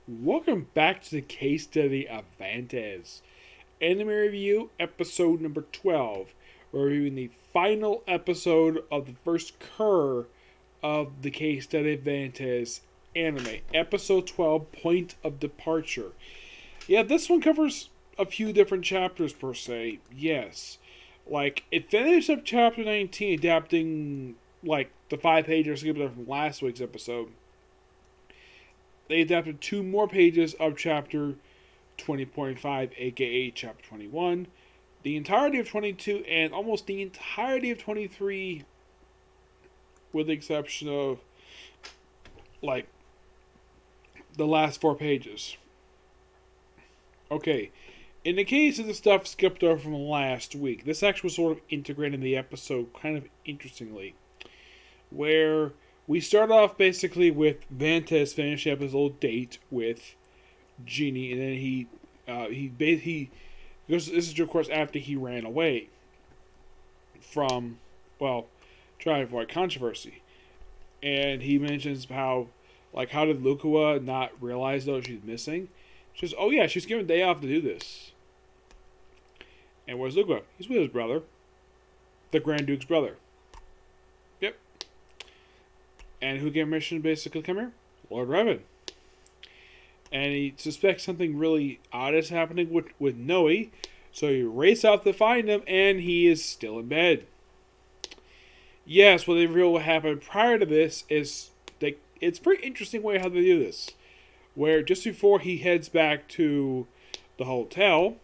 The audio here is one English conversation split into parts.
Welcome back to the case study of Vanitas. Anime review, episode number 12. We're reviewing the final episode of the first Cour of the case study of Vanitas anime. Episode 12, Point of Departure. Yeah, this one covers a few different chapters per se. Yes. It finished up chapter 19, adapting, the 5 pages from last week's episode. They adapted 2 more pages of chapter 20.5, aka chapter 21, the entirety of 22, and almost the entirety of 23, with the exception of, the last 4 pages. Okay, in the case of the stuff skipped over from last week, this actually was sort of integrated in the episode kind of interestingly, where we start off basically with Vanitas finishing up his little date with Genie, and then he goes. This is of course after he ran away from, trying to avoid controversy, and he mentions how did Lukua not realize though she's missing? She says, "Oh yeah, she's given a day off to do this." And where's Lukua? He's with his brother, the Grand Duke's brother. Yep. And who gave permission to basically come here? Lord Revan. And he suspects something really odd is happening with Noe. So he races out to find him, and he is still in bed. Yes, what they reveal what happened prior to this is it's a pretty interesting way how they do this. Where just before he heads back to the hotel,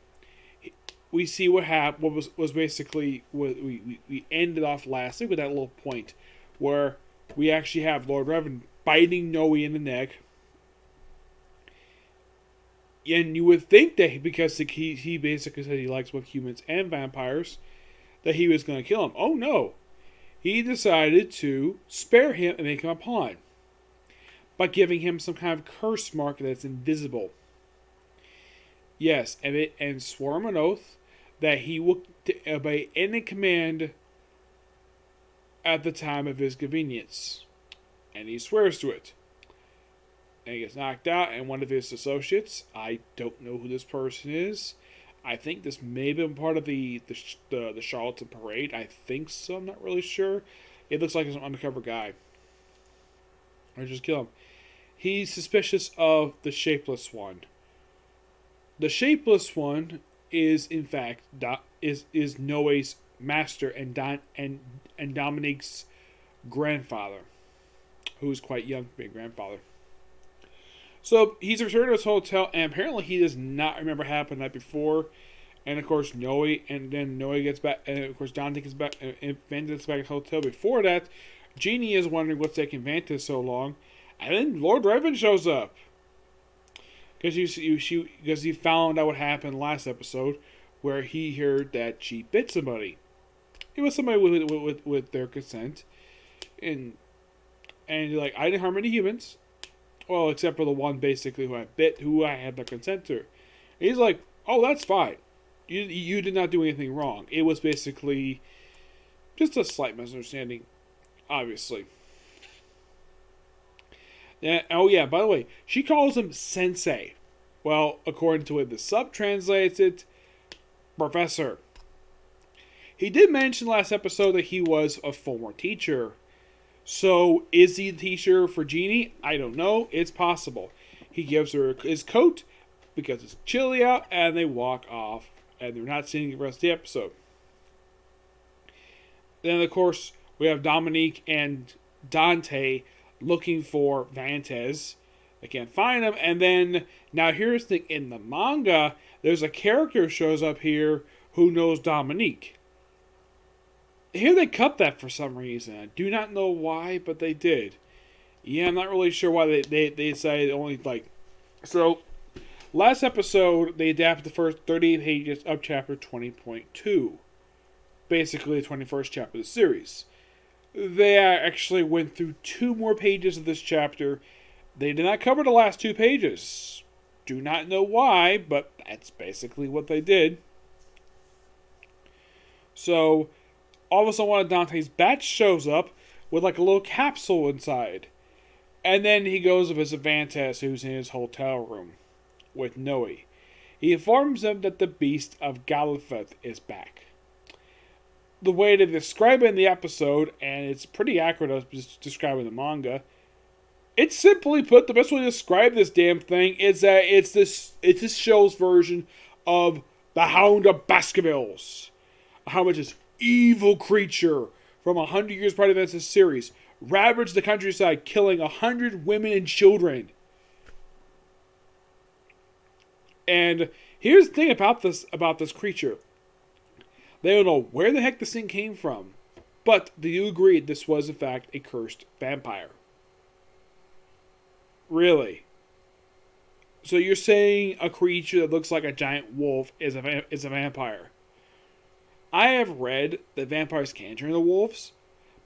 we see what happened. What was basically what we ended off last week with that little point where we actually have Lord Revan biting Noe in the neck. And you would think that because he basically said he likes both humans and vampires, that he was going to kill him. Oh no. He decided to spare him and make him a pawn by giving him some kind of curse mark that's invisible. Yes, and swore him an oath that he will obey any command at the time of his convenience. And he swears to it. And he gets knocked out, and one of his associates, I don't know who this person is. I think this may have been part of the Charlatan parade. I think so, I'm not really sure. It looks like it's an undercover guy. Or just kill him. He's suspicious of the Shapeless One. The Shapeless One is, in fact, is Noe's master and Dominique's grandfather, who is quite young to be a grandfather. So he's returned to his hotel, and apparently he does not remember what happened the night before. And of course, Noe gets back, and of course Dante gets back, and Vanitas gets back at the hotel. Before that, Genie is wondering what's taking Vanitas so long, and then Lord Revan shows up because he found out what happened last episode, where he heard that she bit somebody. It was somebody with their consent, and you're like, I didn't harm any humans. Well, except for the one basically who I had their consent to. And he's like, oh, that's fine. You did not do anything wrong. It was basically just a slight misunderstanding, obviously. Oh yeah, by the way, she calls him Sensei. Well, according to it, the sub translates it, Professor. He did mention last episode that he was a former teacher. So, is he the teacher for Genie? I don't know. It's possible. He gives her his coat because it's chilly out, and they walk off. And they're not seeing the rest of the episode. Then, of course, we have Dominique and Dante looking for Vanitas. They can't find him. And then, now here's the thing. In the manga, there's a character who shows up here who knows Dominique. Here they cut that for some reason. I do not know why, but they did. Yeah, I'm not really sure why they decided only So, last episode, they adapted the first 38 pages of chapter 20.2. Basically, the 21st chapter of the series. They actually went through 2 more pages of this chapter. They did not cover the last 2 pages. Do not know why, but that's basically what they did. So, all of a sudden one of Dante's bats shows up with a little capsule inside. And then he goes to visit Vanitas, who's in his hotel room with Noe. He informs him that the beast of Galifeth is back. The way to describe it in the episode, and it's pretty accurate as describing the manga, it's simply put, the best way to describe this damn thing is that it's this show's version of the Hound of Baskervilles. How much this evil creature from 100 years prior to this series ravaged the countryside, killing 100 women and children. And here's the thing about this creature. They don't know where the heck this thing came from, but do you agree this was in fact a cursed vampire? Really? So you're saying a creature that looks like a giant wolf is a vampire? I have read that vampires can turn into wolves,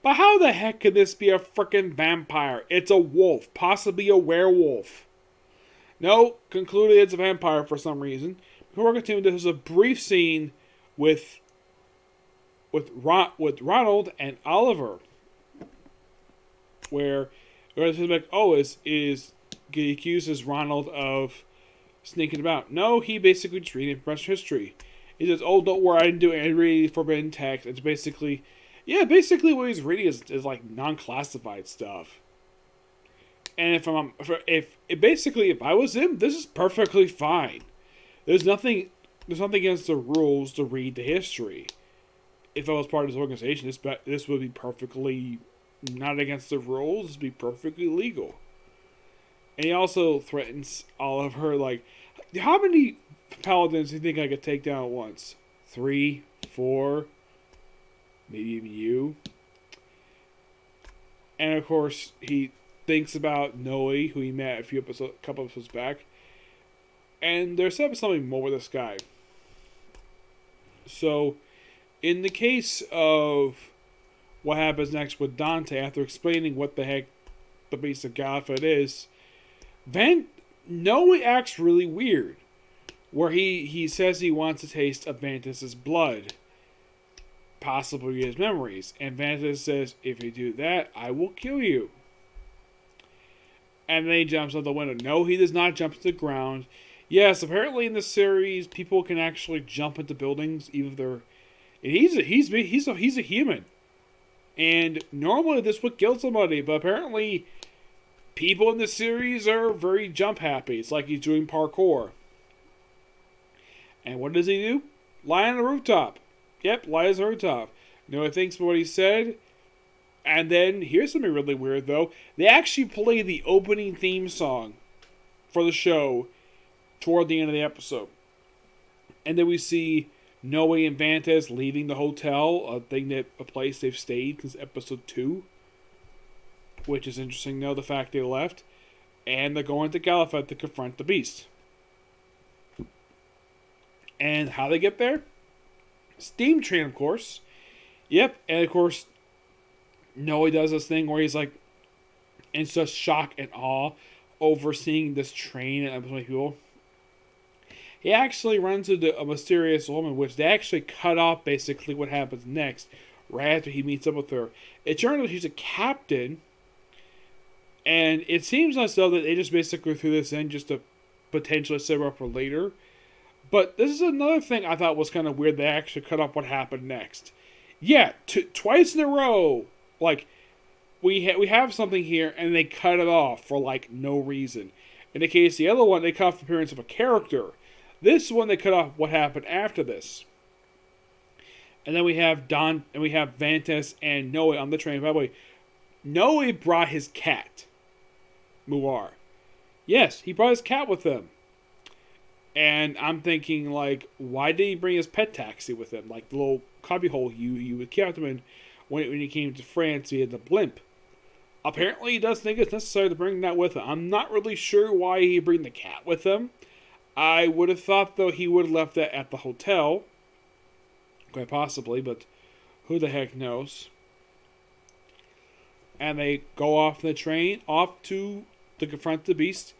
but how the heck could this be a frickin' vampire? It's a wolf, possibly a werewolf. No, concluded it's a vampire for some reason. Before we continue, there's a brief scene with Ronald and Oliver, where it's like, he accuses Ronald of sneaking about. No, he basically just reading French history. He says, "Oh, don't worry, I didn't do any reading forbidden text." It's basically what he's reading is like non-classified stuff. And if I was him, this is perfectly fine. There's nothing against the rules to read the history. If I was part of this organization, this would be perfectly not against the rules. This would be perfectly legal. And he also threatens Oliver, like, how many paladins do you think I could take down at once? 3, 4, maybe even you. And of course, he thinks about Noe, who he met a couple episodes back. And there's something more with this guy. So, in the case of what happens next with Dante, after explaining what the heck the Beast of Galifeth is, Noe acts really weird. Where he says he wants a taste of Vanitas' blood. Possibly his memories. And Vanitas says, if you do that, I will kill you. And then he jumps out the window. No, he does not jump to the ground. Yes, apparently in this series, people can actually jump into buildings, even if they're... And he's a human. And normally this would kill somebody, but apparently people in this series are very jump happy. It's like he's doing parkour. And what does he do? Lie on the rooftop. Yep, lie on the rooftop. Noah thinks what he said. And then, here's something really weird though. They actually play the opening theme song for the show toward the end of the episode. And then we see Noe and Vanitas leaving the hotel, a place they've stayed since episode 2. Which is interesting though, the fact they left. And they're going to Galifeth to confront the beast. And how they get there? Steam train, of course. Yep, and of course, Noe does this thing where he's like in such shock and awe over seeing this train and so many people. He actually runs into a mysterious woman, which they actually cut off basically what happens next, right after he meets up with her. It turns out she's a captain, and it seems as though that they just basically threw this in just to potentially set her up for later. But this is another thing I thought was kind of weird. They actually cut off what happened next. Yeah, twice in a row. Like, we have something here, and they cut it off for, like, no reason. In the case of the other one, they cut off the appearance of a character. This one, they cut off what happened after this. And then we have Vanitas and Noe on the train. By the way, Noe brought his cat, Muar. Yes, he brought his cat with him. And I'm thinking, like, why did he bring his pet taxi with him? Like, the little cubbyhole you kept him in when he came to France, he had the blimp. Apparently, he does think it's necessary to bring that with him. I'm not really sure why he bring the cat with him. I would have thought, though, he would have left that at the hotel. Quite possibly, but who the heck knows? And they go off the train, off to confront the beast.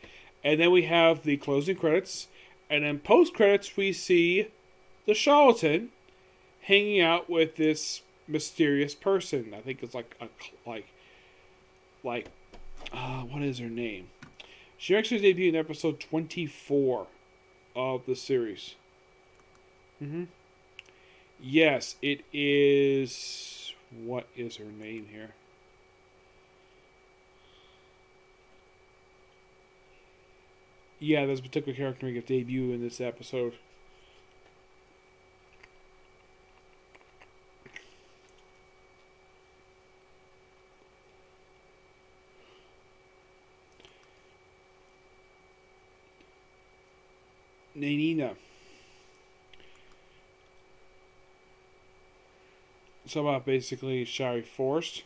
And then we have the closing credits. And then post-credits, we see the charlatan hanging out with this mysterious person. I think it's like What is her name? She actually debuted in episode 24 of the series. Mm-hmm. Yes, it is. What is her name here? Yeah, there's a particular character making a debut in this episode. Nanina. So about basically Shari Force.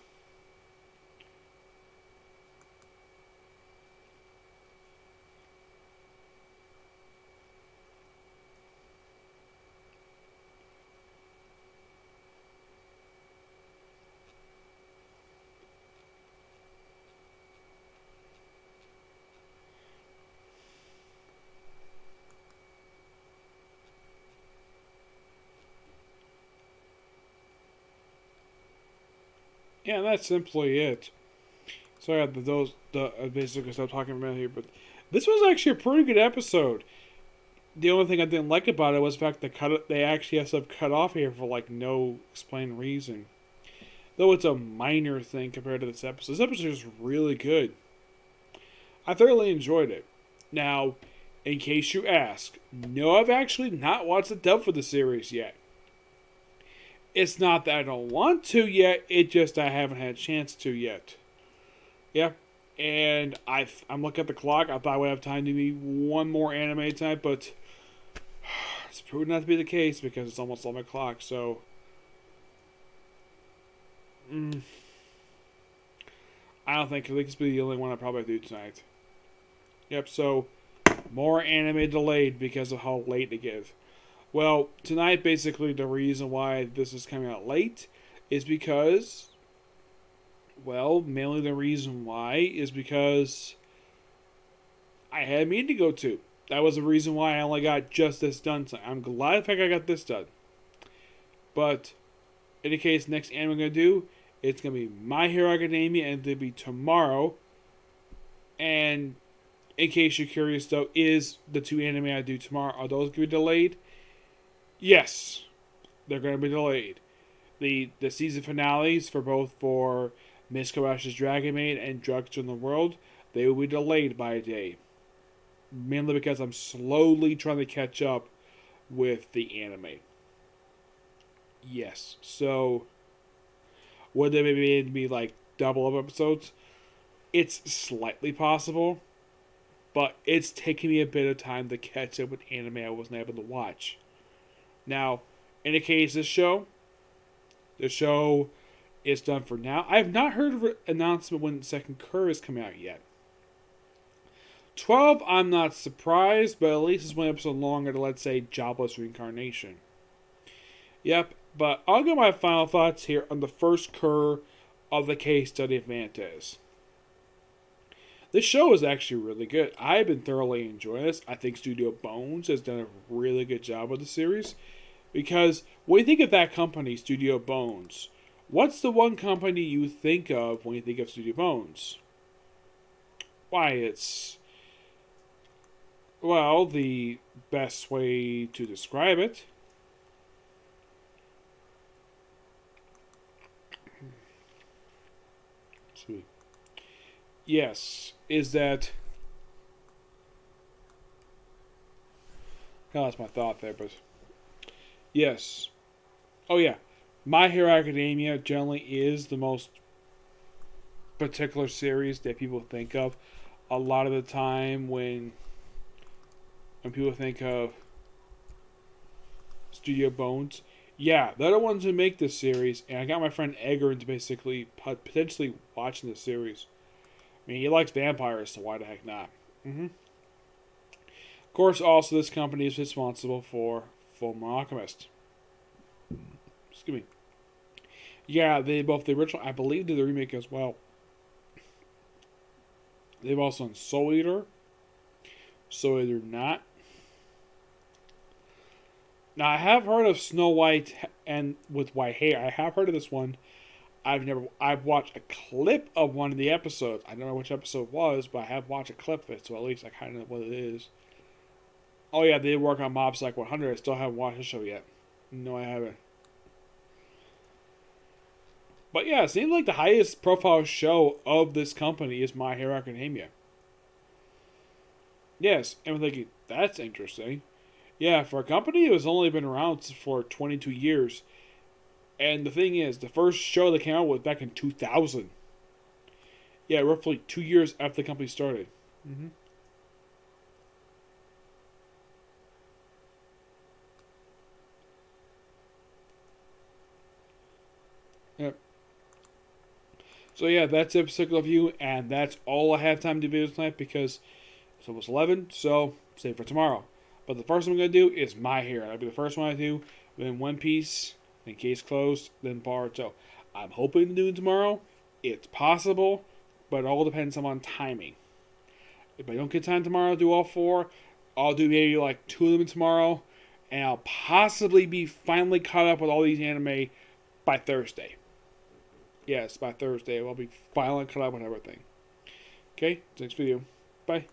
Yeah, that's simply it. So I got the basically stop talking about here, but this was actually a pretty good episode. The only thing I didn't like about it was the fact that they actually have stuff cut off here for like no explained reason. Though it's a minor thing compared to this episode. This episode is really good. I thoroughly enjoyed it. Now, in case you ask, no, I've actually not watched the dub for the series yet. It's not that I don't want to yet, it just I haven't had a chance to yet. Yeah. And I'm looking at the clock. I thought I would have time to be one more anime tonight, but it's proven not to be the case because it's almost 11 o'clock, so. I don't think this will be the only one I probably do tonight. Yep, so more anime delayed because of how late it gets. Well, tonight basically the reason why this is coming out late is because, well, mainly the reason why is because I had a meeting to go to. That was the reason why I only got just this done tonight. I'm glad the fact I got this done. But in the case, next anime I'm going to do, it's going to be My Hero Academia, and it'll be tomorrow. And in case you're curious, though, is the two anime I do tomorrow, are those going to be delayed? Yes, they're going to be delayed. The season finales for both for Miss Kawashi's Dragon Maid and Drugs in the World, they will be delayed by a day. Mainly because I'm slowly trying to catch up with the anime. Yes, so would they maybe be like double up episodes? It's slightly possible, but it's taking me a bit of time to catch up with anime I wasn't able to watch. Now, in the case of the show is done for now. I have not heard of an announcement when the second Cour is coming out yet. 12, I'm not surprised, but at least it's one episode longer to, let's say, Jobless Reincarnation. Yep, but I'll get my final thoughts here on the first Cour of the case study of Vanitas. This show is actually really good. I've been thoroughly enjoying this. I think Studio Bones has done a really good job with the series. Because when you think of that company, Studio Bones, what's the one company you think of when you think of Studio Bones? Why, it's, well, the best way to describe it. Sweet. Yes, is that. I lost my thought there, but. Yes. Oh, yeah. My Hero Academia generally is the most particular series that people think of. A lot of the time when people think of Studio Bones, yeah, they're the ones who make this series, and I got my friend Edgar into basically potentially watching the series. I mean, he likes vampires, so why the heck not? Of course, also this company is responsible for Fullmetal Alchemist. Excuse me. Yeah, they both the original, I believe, did the remake as well. They've also done Soul Eater. Soul Eater not. Now I have heard of Snow White and with white hair. I have heard of this one. I've watched a clip of one of the episodes. I don't know which episode it was, but I have watched a clip of it, so at least I kind of know what it is. Oh yeah, they did work on Mob Psych 100. I still haven't watched the show yet. No, I haven't. But yeah, it seems like the highest profile show of this company is My Hero Academia. Yes, and I'm thinking, that's interesting. Yeah, for a company that has only been around for 22 years. And the thing is, the first show that came out was back in 2000. Yeah, roughly 2 years after the company started. Mm-hmm. Yep. So yeah, that's the episode review, and that's all I have time to do tonight because it's almost 11, so save for tomorrow. But the first one I'm going to do is My Hero. That'll be the first one I do, then One Piece, then Case Closed, then Boruto. I'm hoping to do it tomorrow. It's possible, but it all depends on timing. If I don't get time tomorrow to do all four, I'll do maybe like 2 of them tomorrow, and I'll possibly be finally caught up with all these anime by Thursday. Yes, by Thursday, I'll be finally caught up with everything. Okay, next video. Bye.